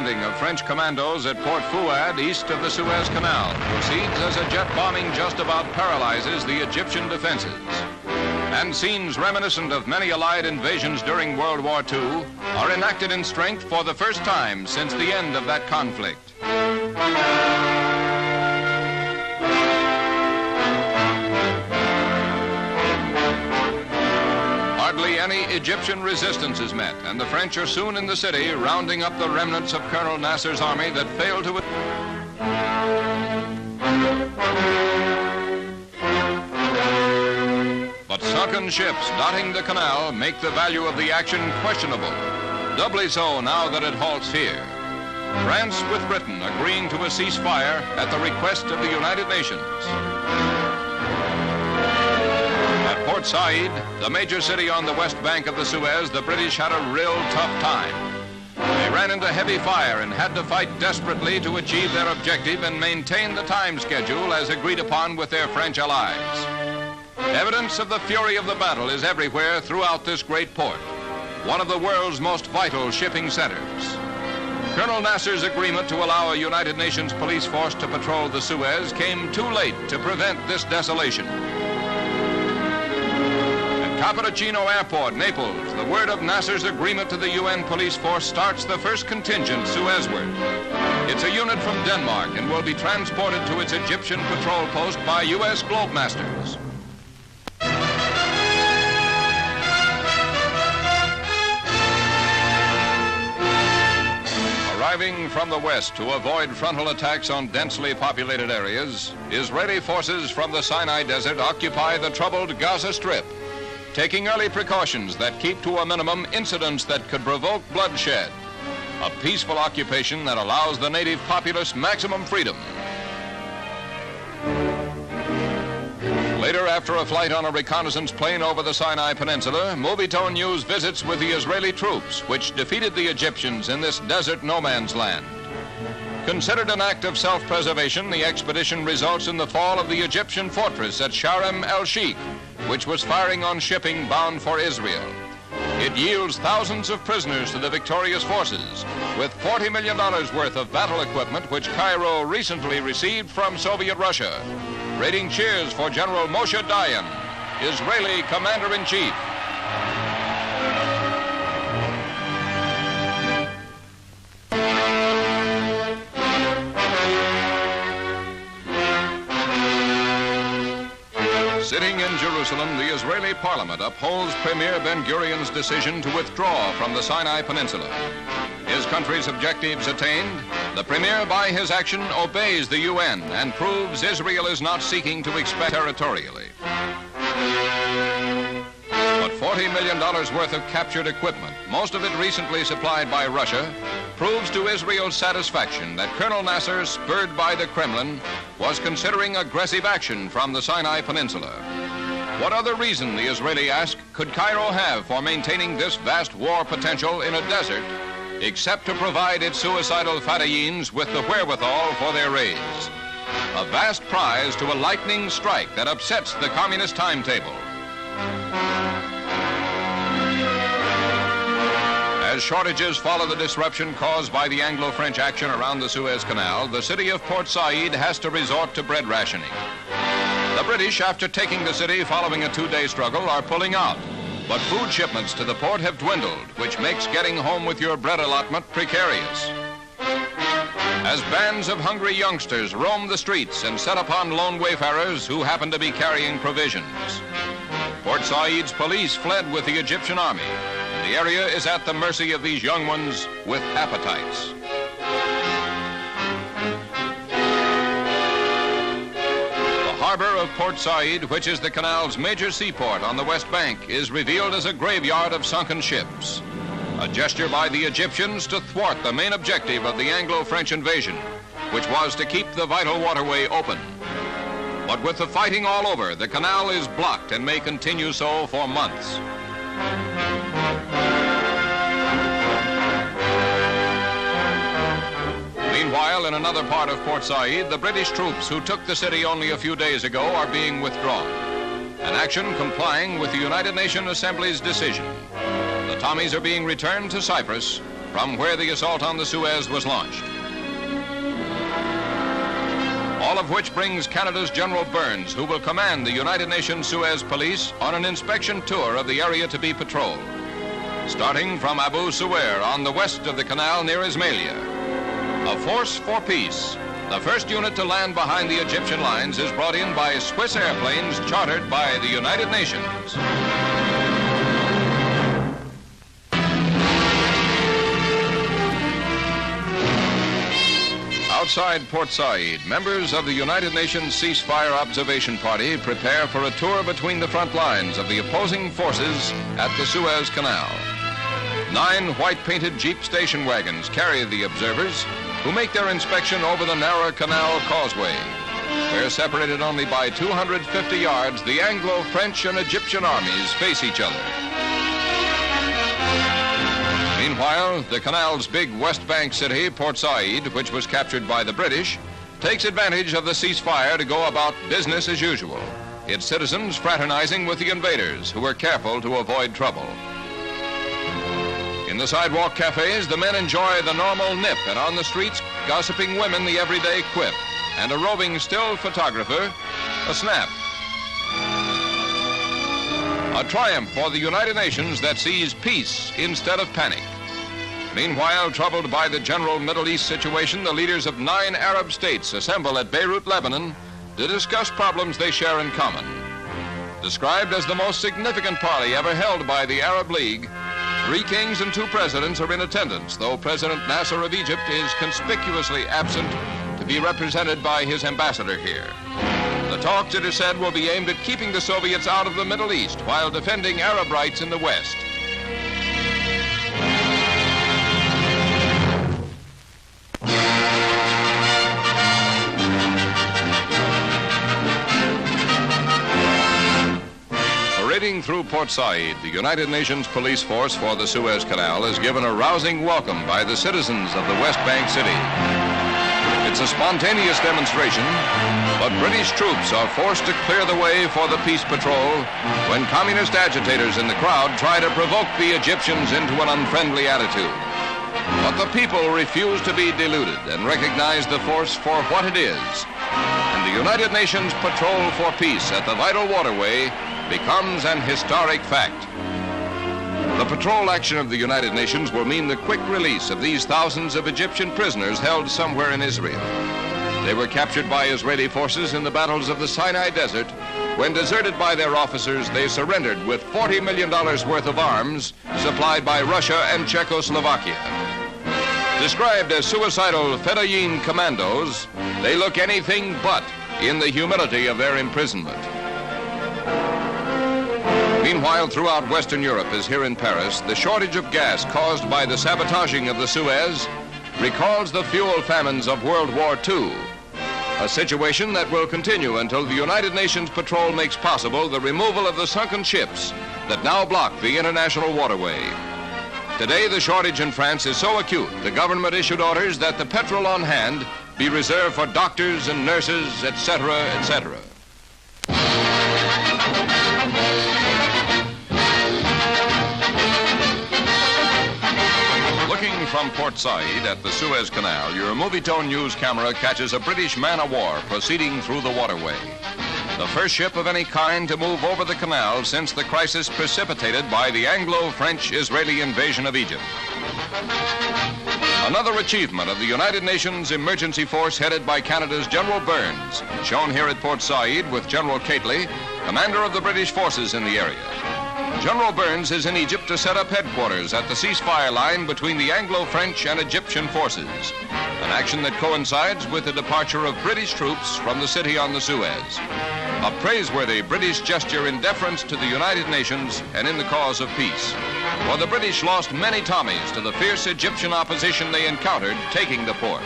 landing of French commandos at Port Fouad, east of the Suez Canal, proceeds as a jet bombing just about paralyzes the Egyptian defenses. And scenes reminiscent of many Allied invasions during World War II are enacted in strength for the first time since the end of that conflict. Hardly any Egyptian resistance is met, and the French are soon in the city, rounding up the remnants of Colonel Nasser's army that failed to... But sunken ships dotting the canal make the value of the action questionable, doubly so now that it halts here. France with Britain agreeing to a ceasefire at the request of the United Nations. At Port Said, the major city on the west bank of the Suez, the British had a real tough time. They ran into heavy fire and had to fight desperately to achieve their objective and maintain the time schedule as agreed upon with their French allies. Evidence of the fury of the battle is everywhere throughout this great port, one of the world's most vital shipping centers. Colonel Nasser's agreement to allow a United Nations police force to patrol the Suez came too late to prevent this desolation. At Capodichino Airport, Naples, the word of Nasser's agreement to the UN police force starts the first contingent Suezward. It's a unit from Denmark and will be transported to its Egyptian patrol post by U.S. Globemasters. Arriving from the west to avoid frontal attacks on densely populated areas, Israeli forces from the Sinai Desert occupy the troubled Gaza Strip, taking early precautions that keep to a minimum incidents that could provoke bloodshed. A peaceful occupation that allows the native populace maximum freedom. Later, after a flight on a reconnaissance plane over the Sinai Peninsula, Movietone News visits with the Israeli troops, which defeated the Egyptians in this desert no man's land. Considered an act of self-preservation, the expedition results in the fall of the Egyptian fortress at Sharm el-Sheikh, which was firing on shipping bound for Israel. It yields thousands of prisoners to the victorious forces, with $40 million worth of battle equipment which Cairo recently received from Soviet Russia. Rating cheers for General Moshe Dayan, Israeli Commander-in-Chief. Sitting in Jerusalem, the Israeli parliament upholds Premier Ben-Gurion's decision to withdraw from the Sinai Peninsula. His country's objectives attained, the premier by his action obeys the UN and proves Israel is not seeking to expand territorially. But $40 million worth of captured equipment, most of it recently supplied by Russia, proves to Israel's satisfaction that Colonel Nasser, spurred by the Kremlin, was considering aggressive action from the Sinai Peninsula. What other reason, the Israeli ask, could Cairo have for maintaining this vast war potential in a desert, except to provide its suicidal Fatayeens with the wherewithal for their raids? A vast prize to a lightning strike that upsets the communist timetable. As shortages follow the disruption caused by the Anglo-French action around the Suez Canal, the city of Port Said has to resort to bread rationing. The British, after taking the city following a two-day struggle, are pulling out. But food shipments to the port have dwindled, which makes getting home with your bread allotment precarious. As bands of hungry youngsters roam the streets and set upon lone wayfarers who happen to be carrying provisions. Port Said's police fled with the Egyptian army. The area is at the mercy of these young ones with appetites. The harbor of Port Said, which is the canal's major seaport on the west bank, is revealed as a graveyard of sunken ships. A gesture by the Egyptians to thwart the main objective of the Anglo-French invasion, which was to keep the vital waterway open. But with the fighting all over, the canal is blocked and may continue so for months. Meanwhile, in another part of Port Said, the British troops who took the city only a few days ago are being withdrawn. An action complying with the United Nations Assembly's decision. The Tommies are being returned to Cyprus from where the assault on the Suez was launched. All of which brings Canada's General Burns, who will command the United Nations Suez Police, on an inspection tour of the area to be patrolled, starting from Abu Suwair on the west of the canal near Ismailia. A force for peace. The first unit to land behind the Egyptian lines is brought in by Swiss airplanes chartered by the United Nations. Outside Port Said, members of the United Nations Ceasefire Observation Party prepare for a tour between the front lines of the opposing forces at the Suez Canal. 9 white-painted Jeep station wagons carry the observers, who make their inspection over the narrow canal causeway, where separated only by 250 yards, the Anglo-French and Egyptian armies face each other. Meanwhile, the canal's big West Bank city, Port Said, which was captured by the British, takes advantage of the ceasefire to go about business as usual, its citizens fraternizing with the invaders, who were careful to avoid trouble. In the sidewalk cafes, the men enjoy the normal nip, and on the streets, gossiping women the everyday quip, and a roving still photographer, a snap. A triumph for the United Nations that sees peace instead of panic. Meanwhile, troubled by the general Middle East situation, the leaders of 9 Arab states assemble at Beirut, Lebanon, to discuss problems they share in common. Described as the most significant party ever held by the Arab League, 3 kings and 2 presidents are in attendance, though President Nasser of Egypt is conspicuously absent to be represented by his ambassador here. The talks, it is said, will be aimed at keeping the Soviets out of the Middle East while defending Arab rights in the West. Parading through Port Said, the United Nations police force for the Suez Canal is given a rousing welcome by the citizens of the West Bank city. It's a spontaneous demonstration, but British troops are forced to clear the way for the peace patrol when communist agitators in the crowd try to provoke the Egyptians into an unfriendly attitude. But the people refuse to be deluded and recognize the force for what it is. And the United Nations patrol for peace at the vital waterway becomes an historic fact. The patrol action of the United Nations will mean the quick release of these thousands of Egyptian prisoners held somewhere in Israel. They were captured by Israeli forces in the battles of the Sinai Desert. When deserted by their officers, they surrendered with $40 million worth of arms supplied by Russia and Czechoslovakia. Described as suicidal Fedayeen commandos, they look anything but in the humility of their imprisonment. Meanwhile, throughout Western Europe, as here in Paris, the shortage of gas caused by the sabotaging of the Suez recalls the fuel famines of World War II, a situation that will continue until the United Nations patrol makes possible the removal of the sunken ships that now block the international waterway. Today, the shortage in France is so acute, the government issued orders that the petrol on hand be reserved for doctors and nurses, etc., etc. From Port Said at the Suez Canal, your Movietone News camera catches a British man-of-war proceeding through the waterway. The first ship of any kind to move over the canal since the crisis precipitated by the Anglo-French-Israeli invasion of Egypt. Another achievement of the United Nations Emergency Force headed by Canada's General Burns, shown here at Port Said with General Cately, commander of the British forces in the area. General Burns is in Egypt to set up headquarters at the ceasefire line between the Anglo-French and Egyptian forces, an action that coincides with the departure of British troops from the city on the Suez. A praiseworthy British gesture in deference to the United Nations and in the cause of peace. For the British lost many Tommies to the fierce Egyptian opposition they encountered taking the port.